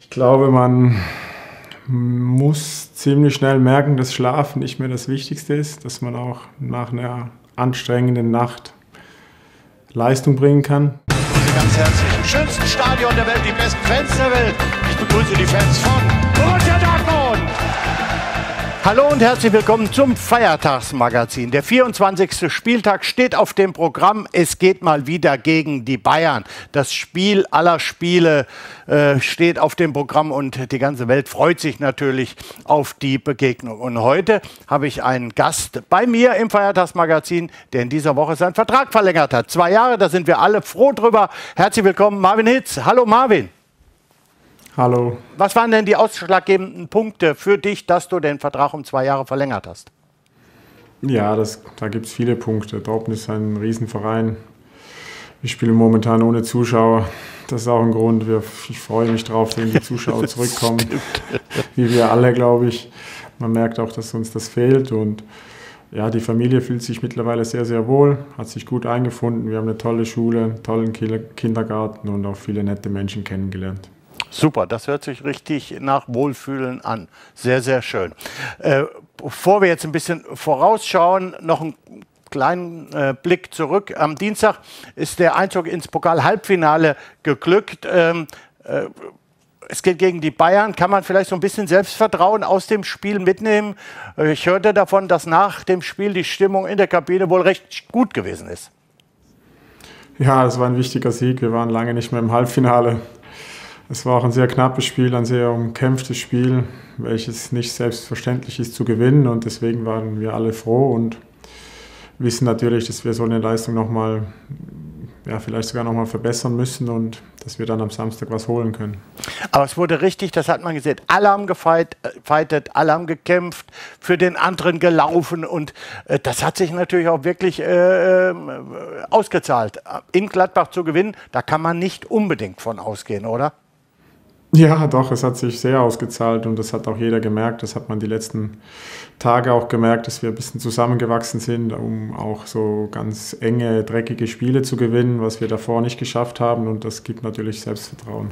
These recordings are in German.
Ich glaube, man muss ziemlich schnell merken, dass Schlafen nicht mehr das Wichtigste ist, dass man auch nach einer anstrengenden Nacht Leistung bringen kann. Ganz herzlich. Im schönsten Stadion der Welt, die besten Fans der Welt. Ich begrüße die Fans von Borussia Dortmund. Hallo und herzlich willkommen zum Feiertagsmagazin. Der 24. Spieltag steht auf dem Programm. Es geht mal wieder gegen die Bayern. Das Spiel aller Spiele steht auf dem Programm und die ganze Welt freut sich natürlich auf die Begegnung. Und heute habe ich einen Gast bei mir im Feiertagsmagazin, der in dieser Woche seinen Vertrag verlängert hat. 2 Jahre, da sind wir alle froh drüber. Herzlich willkommen, Marvin Hitz. Hallo Marvin. Hallo. Was waren denn die ausschlaggebenden Punkte für dich, dass du den Vertrag um 2 Jahre verlängert hast? Ja, da gibt es viele Punkte. Dortmund ist ein Riesenverein. Wir spielen momentan ohne Zuschauer. Das ist auch ein Grund. Ich freue mich drauf, wenn die Zuschauer zurückkommen. Wie wir alle, glaube ich. Man merkt auch, dass uns das fehlt. Und ja, die Familie fühlt sich mittlerweile sehr, sehr wohl. Hat sich gut eingefunden. Wir haben eine tolle Schule, einen tollen Kindergarten und auch viele nette Menschen kennengelernt. Super, das hört sich richtig nach Wohlfühlen an. Sehr, sehr schön. Bevor wir jetzt ein bisschen vorausschauen, noch einen kleinen Blick zurück. Am Dienstag ist der Einzug ins Pokal-Halbfinale geglückt. Es geht gegen die Bayern. Kann man vielleicht so ein bisschen Selbstvertrauen aus dem Spiel mitnehmen? Ich hörte davon, dass nach dem Spiel die Stimmung in der Kabine wohl recht gut gewesen ist. Ja, es war ein wichtiger Sieg. Wir waren lange nicht mehr im Halbfinale. Es war auch ein sehr knappes Spiel, ein sehr umkämpftes Spiel, welches nicht selbstverständlich ist zu gewinnen. Und deswegen waren wir alle froh und wissen natürlich, dass wir so eine Leistung nochmal, ja, vielleicht sogar nochmal verbessern müssen und dass wir dann am Samstag was holen können. Aber es wurde richtig, das hat man gesehen. Alle haben gefightet, alle haben gekämpft, für den anderen gelaufen und das hat sich natürlich auch wirklich ausgezahlt. In Gladbach zu gewinnen, da kann man nicht unbedingt von ausgehen, oder? Ja, doch, es hat sich sehr ausgezahlt und das hat auch jeder gemerkt. Das hat man die letzten Tage auch gemerkt, dass wir ein bisschen zusammengewachsen sind, um auch so ganz enge, dreckige Spiele zu gewinnen, was wir davor nicht geschafft haben und das gibt natürlich Selbstvertrauen.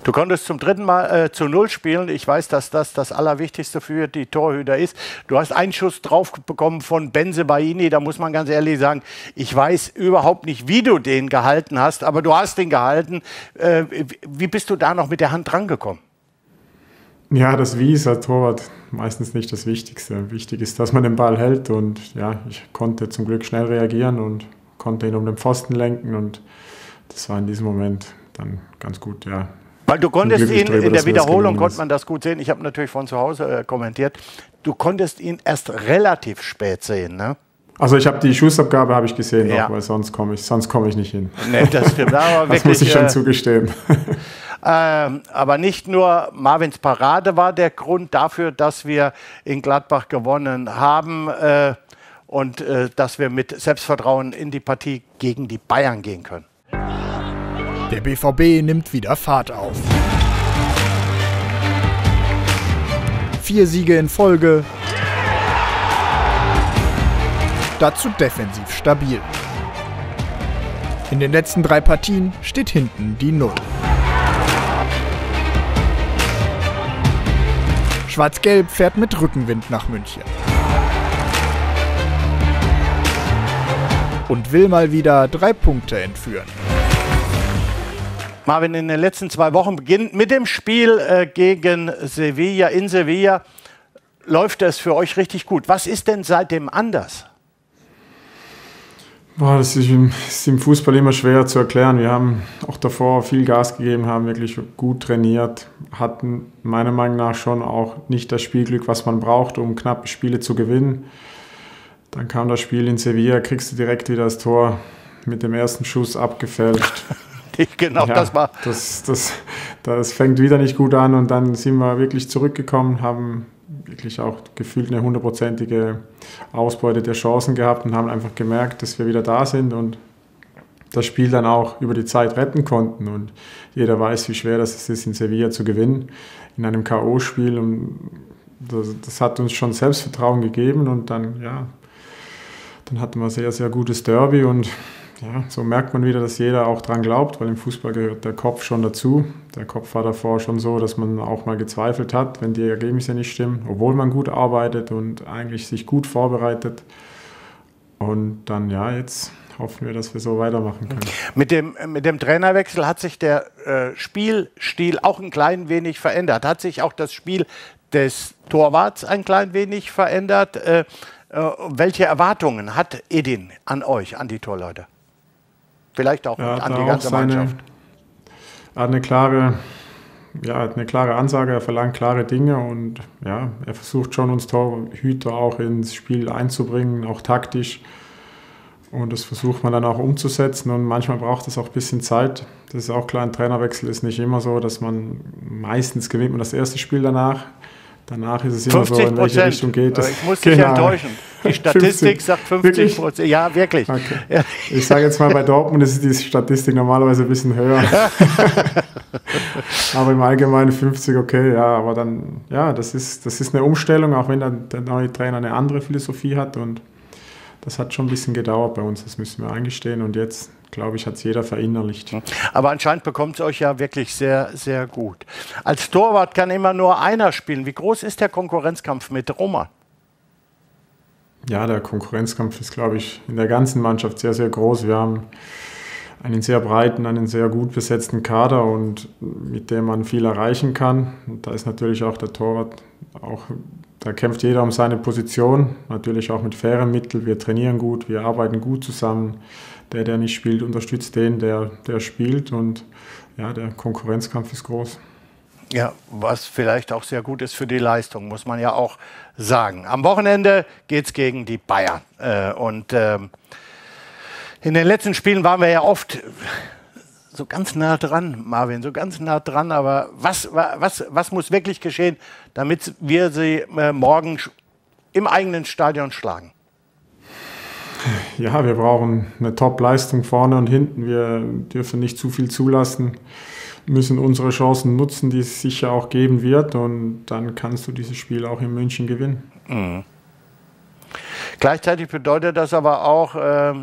Du konntest zum 3. Mal zu 0 spielen. Ich weiß, dass das Allerwichtigste für die Torhüter ist. Du hast einen Schuss drauf bekommen von Bensebaini. Da muss man ganz ehrlich sagen, ich weiß überhaupt nicht, wie du den gehalten hast, aber du hast den gehalten. Wie bist du da noch mit der Hand drangekommen? Ja, das Wie ist als Torwart meistens nicht das Wichtigste. Wichtig ist, dass man den Ball hält und ja, ich konnte zum Glück schnell reagieren und konnte ihn um den Pfosten lenken und das war in diesem Moment dann ganz gut, ja. Weil du konntest ihn, in der Wiederholung konnte man das gut sehen, ich habe natürlich von zu Hause kommentiert, du konntest ihn erst relativ spät sehen, ne? Also ich habe die Schussabgabe habe ich gesehen, ja. Noch, weil sonst komme ich nicht hin. Nee, das stimmt, aber das wirklich, muss ich schon zugestehen. Aber nicht nur Marvins Parade war der Grund dafür, dass wir in Gladbach gewonnen haben und dass wir mit Selbstvertrauen in die Partie gegen die Bayern gehen können. Der BVB nimmt wieder Fahrt auf. 4 Siege in Folge. Dazu defensiv stabil. In den letzten 3 Partien steht hinten die 0. Schwarz-Gelb fährt mit Rückenwind nach München. Und will mal wieder 3 Punkte entführen. Marvin, in den letzten 2 Wochen beginnt mit dem Spiel gegen Sevilla. In Sevilla läuft es für euch richtig gut. Was ist denn seitdem anders? Das ist im Fußball immer schwer zu erklären. Wir haben auch davor viel Gas gegeben, haben wirklich gut trainiert, hatten meiner Meinung nach schon auch nicht das Spielglück, was man braucht, um knappe Spiele zu gewinnen. Dann kam das Spiel in Sevilla, kriegst du direkt wieder das Tor mit dem ersten Schuss abgefälscht. Genau, ja, das war. Das fängt wieder nicht gut an und dann sind wir wirklich zurückgekommen, haben wirklich auch gefühlt eine 100%ige Ausbeute der Chancen gehabt und haben einfach gemerkt, dass wir wieder da sind und das Spiel dann auch über die Zeit retten konnten. Und jeder weiß, wie schwer das ist, in Sevilla zu gewinnen, in einem K.O.-Spiel. Und das hat uns schon Selbstvertrauen gegeben und dann, ja, dann hatten wir ein sehr, sehr gutes Derby und ja, so merkt man wieder, dass jeder auch dran glaubt, weil im Fußball gehört der Kopf schon dazu. Der Kopf war davor schon so, dass man auch mal gezweifelt hat, wenn die Ergebnisse nicht stimmen, obwohl man gut arbeitet und eigentlich sich gut vorbereitet. Und dann, ja, jetzt hoffen wir, dass wir so weitermachen können. Mit dem Trainerwechsel hat sich der Spielstil auch ein klein wenig verändert. Hat sich auch das Spiel des Torwarts ein klein wenig verändert. Welche Erwartungen hat Edin an euch, an die Torleute? Vielleicht auch an die ganze Mannschaft. Er hat eine klare Ansage, er verlangt klare Dinge und ja, er versucht schon, uns Torhüter auch ins Spiel einzubringen, auch taktisch. Und das versucht man dann auch umzusetzen und manchmal braucht es auch ein bisschen Zeit. Das ist auch klar, ein Trainerwechsel ist nicht immer so, dass meistens gewinnt man das erste Spiel danach. Danach ist es immer so, in welche Richtung geht es. Ich muss dich enttäuschen. Die Statistik sagt 50%. Ja, wirklich. Okay. Ja. Ich sage jetzt mal, bei Dortmund ist die Statistik normalerweise ein bisschen höher. Aber im Allgemeinen 50, okay, ja. Aber dann, ja, das ist eine Umstellung, auch wenn dann der neue Trainer eine andere Philosophie hat. Und das hat schon ein bisschen gedauert bei uns, das müssen wir eingestehen. Und jetzt, glaube ich, hat es jeder verinnerlicht. Aber anscheinend bekommt es euch ja wirklich sehr, sehr gut. Als Torwart kann immer nur einer spielen. Wie groß ist der Konkurrenzkampf mit Roman? Ja, der Konkurrenzkampf ist, glaube ich, in der ganzen Mannschaft sehr, sehr groß. Wir haben einen sehr breiten, einen sehr gut besetzten Kader und mit dem man viel erreichen kann. Und da ist natürlich auch der Torwart, da kämpft jeder um seine Position, natürlich auch mit fairen Mitteln. Wir trainieren gut, wir arbeiten gut zusammen. Der nicht spielt, unterstützt den, der spielt und ja, der Konkurrenzkampf ist groß. Ja, was vielleicht auch sehr gut ist für die Leistung, muss man ja auch sagen. Am Wochenende geht es gegen die Bayern. In den letzten Spielen waren wir ja oft so ganz nah dran, Marvin, so ganz nah dran. Aber was muss wirklich geschehen, damit wir sie morgen im eigenen Stadion schlagen? Ja, wir brauchen eine Top-Leistung vorne und hinten. Wir dürfen nicht zu viel zulassen, müssen unsere Chancen nutzen, die es sicher auch geben wird. Und dann kannst du dieses Spiel auch in München gewinnen. Mhm. Gleichzeitig bedeutet das aber auch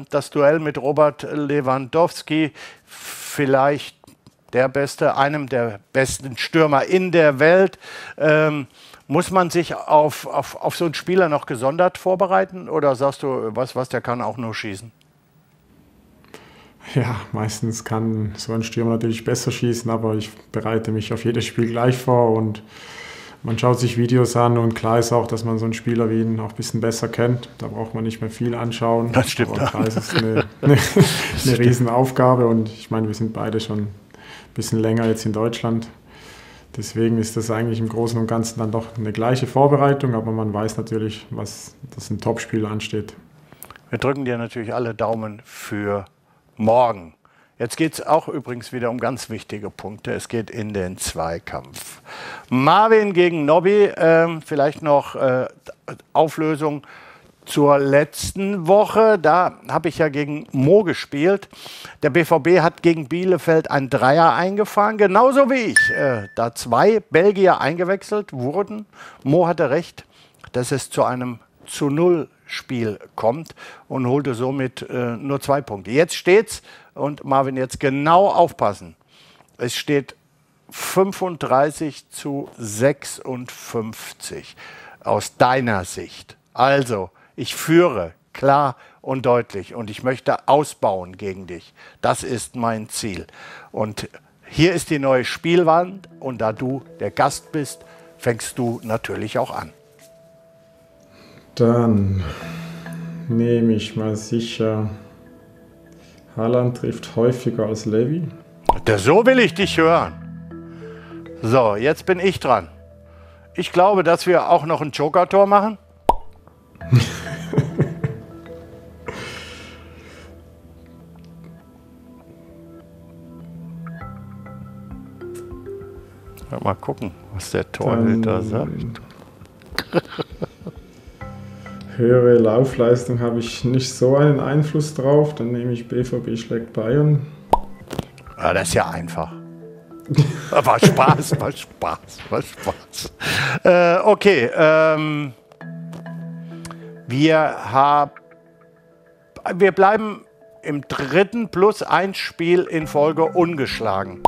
das Duell mit Robert Lewandowski, vielleicht einem der besten Stürmer in der Welt. Muss man sich auf so einen Spieler noch gesondert vorbereiten oder sagst du, was der kann auch nur schießen? Ja, meistens kann so ein Stürmer natürlich besser schießen, aber ich bereite mich auf jedes Spiel gleich vor und man schaut sich Videos an und klar ist auch, dass man so einen Spieler wie ihn auch ein bisschen besser kennt. Da braucht man nicht mehr viel anschauen. Das stimmt. Aber klar, es ist eine Riesenaufgabe und ich meine, wir sind beide schon ein bisschen länger jetzt in Deutschland. Deswegen ist das eigentlich im Großen und Ganzen dann doch eine gleiche Vorbereitung, aber man weiß natürlich, dass ein Topspiel ansteht. Wir drücken dir natürlich alle Daumen für morgen. Jetzt geht es auch übrigens wieder um ganz wichtige Punkte. Es geht in den Zweikampf. Marvin gegen Nobby, vielleicht noch Auflösung zur letzten Woche. Da habe ich ja gegen Mo gespielt. Der BVB hat gegen Bielefeld ein Dreier eingefahren, genauso wie ich. Da 2 Belgier eingewechselt wurden. Mo hatte recht, dass es zu einem zu-0-Spiel kommt und holte somit nur 2 Punkte. Jetzt steht's, und Marvin, jetzt genau aufpassen. Es steht 35-56 aus deiner Sicht. Also, ich führe klar und deutlich und ich möchte ausbauen gegen dich. Das ist mein Ziel. Und hier ist die neue Spielwand und da du der Gast bist, fängst du natürlich auch an. Dann nehme ich mal sicher, Haaland trifft häufiger als Levy. So will ich dich hören. So, jetzt bin ich dran. Ich glaube, dass wir auch noch ein Joker-Tor machen. Mal gucken, was der Torhüter sagt. Höhere Laufleistung habe ich nicht so einen Einfluss drauf. Dann nehme ich BVB schlägt Bayern. Ja, das ist ja einfach. War Spaß. Okay, wir bleiben im 3. +1 Spiel in Folge ungeschlagen.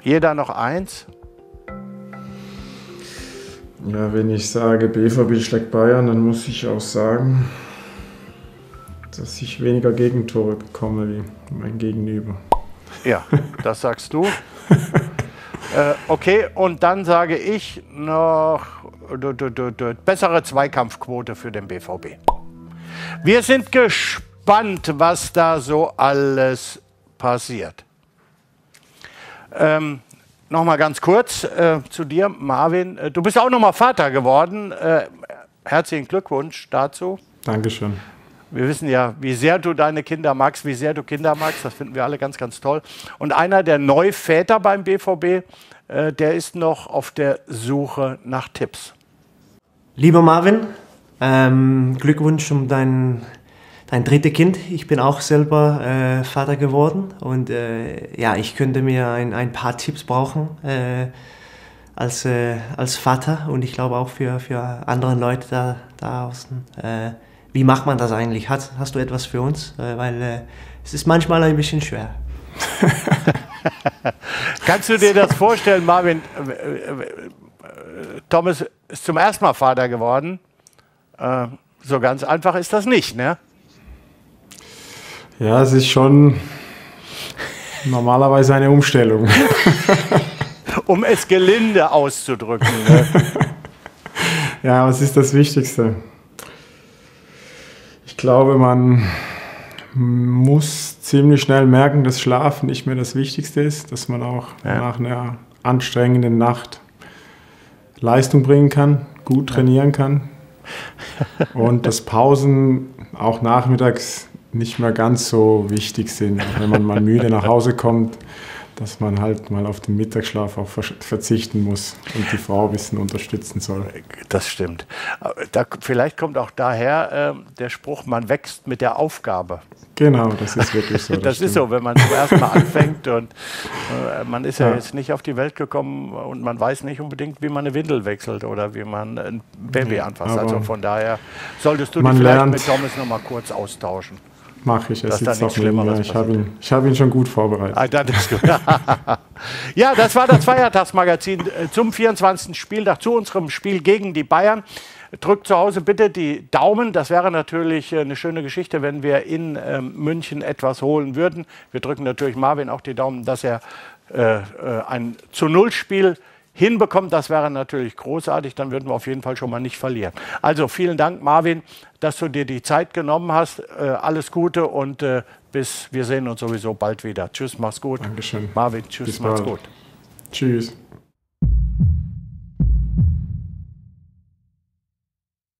Jeder noch eins? Ja, wenn ich sage, BVB schlägt Bayern, dann muss ich auch sagen, dass ich weniger Gegentore bekomme wie mein Gegenüber. Ja, das sagst du. Okay, und dann sage ich noch bessere Zweikampfquote für den BVB. Wir sind gespannt, was da so alles passiert. Noch mal ganz kurz zu dir, Marvin. Du bist auch noch mal Vater geworden. Herzlichen Glückwunsch dazu. Dankeschön. Wir wissen ja, wie sehr du deine Kinder magst, wie sehr du Kinder magst. Das finden wir alle ganz, ganz toll. Und einer der Neuväter beim BVB, der ist noch auf der Suche nach Tipps. Lieber Marvin, Glückwunsch um dein 3. Kind. Ich bin auch selber Vater geworden und ja, ich könnte mir ein paar Tipps brauchen als Vater und ich glaube auch für andere Leute da draußen. Wie macht man das eigentlich? Hast du etwas für uns? Weil es ist manchmal ein bisschen schwer. Kannst du dir das vorstellen, Marvin? Thomas ist zum ersten Mal Vater geworden. So ganz einfach ist das nicht, ne? Ja, es ist schon normalerweise eine Umstellung. Um es gelinde auszudrücken. Ne? Ja, was ist das Wichtigste? Ich glaube, man muss ziemlich schnell merken, dass Schlafen nicht mehr das Wichtigste ist, dass man auch nach einer anstrengenden Nacht Leistung bringen kann, gut trainieren kann und dass Pausen auch nachmittags nicht mehr ganz so wichtig sind, wenn man mal müde nach Hause kommt, dass man halt mal auf den Mittagsschlaf auch verzichten muss und die Frau ein bisschen unterstützen soll. Das stimmt. Vielleicht kommt auch daher der Spruch, man wächst mit der Aufgabe. Genau, das ist wirklich so. Das ist so, wenn man zuerst mal anfängt und man ist ja jetzt nicht auf die Welt gekommen und man weiß nicht unbedingt, wie man eine Windel wechselt oder wie man ein Baby anfasst. Also von daher solltest du dich vielleicht mit Thomas noch mal kurz austauschen. Mache ich, es sitzt auch neben mir. Ich habe ihn schon gut vorbereitet. Ah, das ist gut. Ja, das war das Feiertagsmagazin zum 24. Spieltag, zu unserem Spiel gegen die Bayern. Drückt zu Hause bitte die Daumen. Das wäre natürlich eine schöne Geschichte, wenn wir in München etwas holen würden. Wir drücken natürlich Marvin auch die Daumen, dass er ein zu-0-Spiel hinbekommt. Das wäre natürlich großartig. Dann würden wir auf jeden Fall schon mal nicht verlieren. Also vielen Dank, Marvin, dass du dir die Zeit genommen hast. Alles Gute und wir sehen uns sowieso bald wieder. Tschüss, mach's gut. Dankeschön. Marvin, tschüss, mach's gut. Tschüss.